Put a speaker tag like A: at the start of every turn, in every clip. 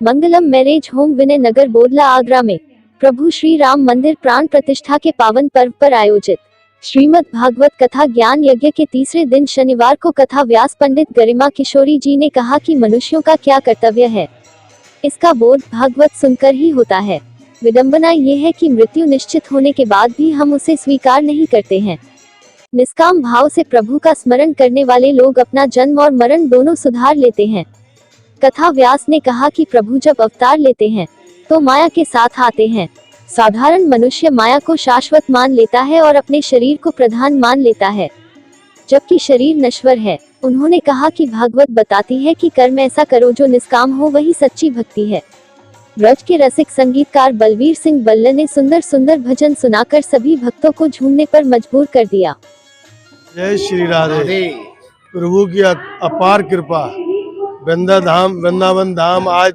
A: मंगलम marriage home विनय नगर बोदला आगरा में प्रभु श्री राम मंदिर प्राण प्रतिष्ठा के पावन पर्व पर आयोजित श्रीमद् भागवत कथा ज्ञान यज्ञ के तीसरे दिन शनिवार को कथा व्यास पंडित गरिमा किशोरी जी ने कहा कि मनुष्यों का क्या कर्तव्य है, इसका बोध भागवत सुनकर ही होता है। विडंबना ये है कि मृत्यु निश्चित होने के बाद भी हम उसे स्वीकार नहीं करते हैं। निष्काम भाव से प्रभु का स्मरण करने वाले लोग अपना जन्म और मरण दोनों सुधार लेते हैं। कथा व्यास ने कहा कि प्रभु जब अवतार लेते हैं तो माया के साथ आते हैं। साधारण मनुष्य माया को शाश्वत मान लेता है और अपने शरीर को प्रधान मान लेता है, जबकि शरीर नश्वर है। उन्होंने कहा कि भागवत बताती है कि कर्म ऐसा करो जो निष्काम हो, वही सच्ची भक्ति है। ब्रज के रसिक संगीतकार बलवीर सिंह बल्ला ने सुंदर सुंदर भजन सुनाकर सभी भक्तों को झूमने पर मजबूर कर दिया।
B: जय श्री राधे। प्रभु की अपार कृपा, वृंदावन धाम आज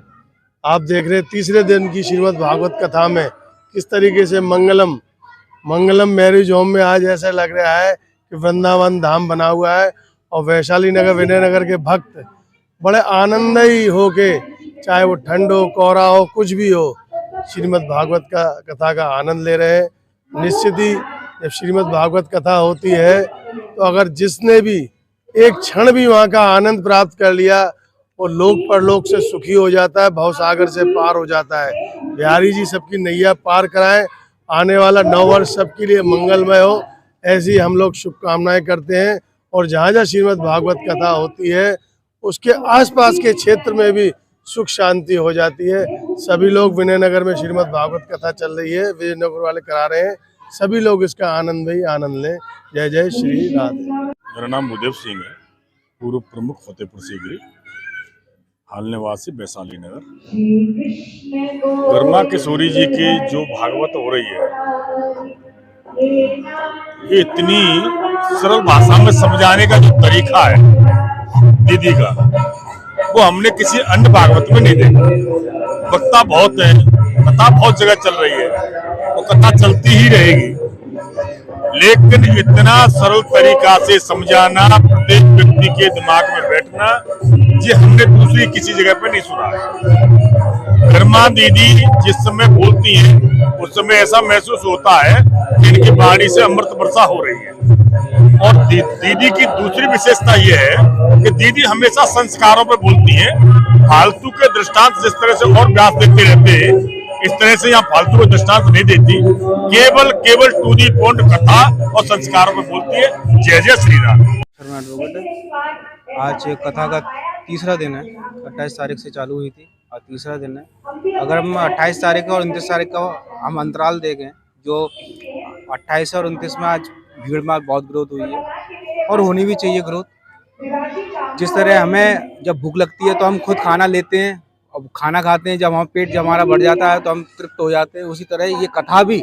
B: आप देख रहे तीसरे दिन की श्रीमद् भागवत कथा में किस तरीके से मंगलम मैरिज होम में आज ऐसा लग रहा है कि वृंदावन धाम बना हुआ है और वैशाली नगर विनय नगर के भक्त बड़े आनंद ही होके, चाहे वो ठंड हो, कोहरा हो, कुछ भी हो, श्रीमद् भागवत का कथा का आनंद ले रहे हैं। निश्चित ही जब श्रीमद् भागवत कथा होती है तो अगर जिसने भी एक क्षण भी वहाँ का आनंद प्राप्त कर लिया वो लोक परलोक से सुखी हो जाता है, भवसागर से पार हो जाता है। बिहारी जी सबकी नैया पार कराएं, आने वाला 9 वर्ष सबके लिए मंगलमय हो, ऐसी हम लोग शुभकामनाएं करते हैं। और जहाँ जहाँ श्रीमद् भागवत कथा होती है उसके आसपास के क्षेत्र में भी सुख शांति हो जाती है। सभी लोग विनय नगर में श्रीमद् भागवत कथा चल रही है, विजय नगर वाले करा रहे हैं, सभी लोग इसका आनंद ही आनंद लें। जय जय श्री राधे।
C: मेरा नाम भूदेव सिंह है, पूर्व प्रमुख फतेहपुर सीकरी, हाल निवासी वैशाली नगर। गरिमा किशोरी जी की जो भागवत हो रही है ये इतनी सरल भाषा में समझाने का जो तरीका है दीदी का, वो हमने किसी अन्य भागवत में नहीं देखा। वक्ता बहुत है, कथा बहुत जगह चल रही है, वो कथा चलती ही रहेगी, लेकिन इतना सरल तरीका से समझाना, प्रत्येक व्यक्ति के दिमाग में बैठना, ये हमने दूसरी किसी जगह पे नहीं सुना है। गरिमा दीदी जिस समय बोलती हैं उस समय ऐसा महसूस होता है कि इनकी वाणी से अमृत वर्षा हो रही है। और दीदी की दूसरी विशेषता ये है कि दीदी हमेशा संस्कारों पे बोलती हैं। फालतू के दृष्टांत जिस तरह से और व्यास देते रहते हैं, इस तरह से यहाँ फालतू को दृष्टांत नहीं देती, केवल टू दी पॉइंट कथा और संस्कारों पे बोलती है। जय जय श्री राम।
D: आज कथा का तीसरा दिन है, 28 तारीख से चालू हुई थी और तीसरा दिन है। अगर हम 28 तारीख और 29 तारीख का हम अंतराल देखें, जो 28 और 29 में आज भीड़ में बहुत ग्रोथ हुई है और होनी भी चाहिए ग्रोथ। जिस तरह हमें जब भूख लगती है तो हम खुद खाना लेते हैं और खाना खाते हैं, जब हम पेट जब हमारा बढ़ जाता है तो हम तृप्त हो जाते हैं। उसी तरह ये कथा भी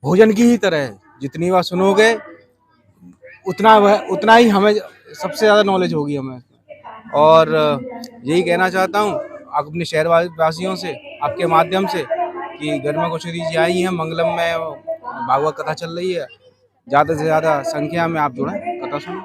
D: भोजन की ही तरह है, जितनी बार सुनोगे उतना ही हमें सबसे ज़्यादा नॉलेज होगी हमें। और यही कहना चाहता हूँ अपने शहर वासियों से, आपके माध्यम से, कि गरिमा किशोरी जी आई हैं, मंगलम में भागवत कथा चल रही है, ज़्यादा से ज़्यादा संख्या में आप जुड़ें, कथा सुनें।